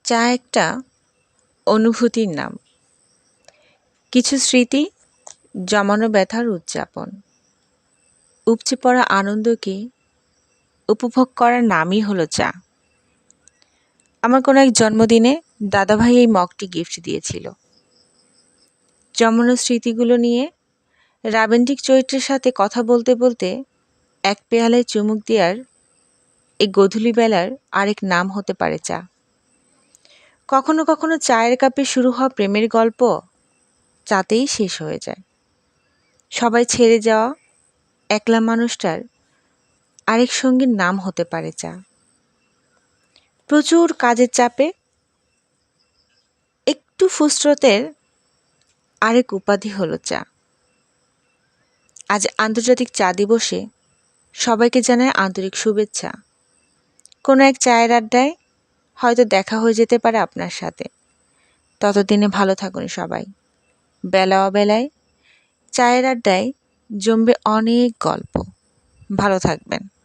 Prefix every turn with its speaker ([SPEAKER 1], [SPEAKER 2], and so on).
[SPEAKER 1] চা একটা অনুভূতির নাম, কিছু স্মৃতি, জমানো ব্যথার উদযাপন, উপচে পড়া আনন্দকে উপভোগ করার নামই হলো চা। আমার কোনো এক জন্মদিনে দাদাভাই এই মগটি গিফট দিয়েছিল। জমানো স্মৃতিগুলো নিয়ে রাবেন্টিক চরিত্রের সাথে কথা বলতে বলতে এক পেয়ালায় চুমুক দেওয়ার এই গোধূলি বেলার আরেক নাম হতে পারে চা। কখনো কখনো চায়ের কাপে শুরু হওয়া প্রেমের গল্প চাতেই শেষ হয়ে যায়। সবাই ছেড়ে যাওয়া একলা মানুষটার আরেক সঙ্গীর নাম হতে পারে চা। প্রচুর কাজের চাপে একটু ফুসরতের আরেক উপাধি হলো চা। আজ আন্তর্জাতিক চা দিবসে সবাইকে জানায় আন্তরিক শুভেচ্ছা। কোনো এক চায়ের আড্ডায় হয়তো দেখা হয়ে যেতে পারে আপনার সাথে। ততদিনে ভালো থাকুন সবাই। বেলা অবেলায় চায়ের আড্ডায় জমবে অনেক গল্প। ভালো থাকবেন।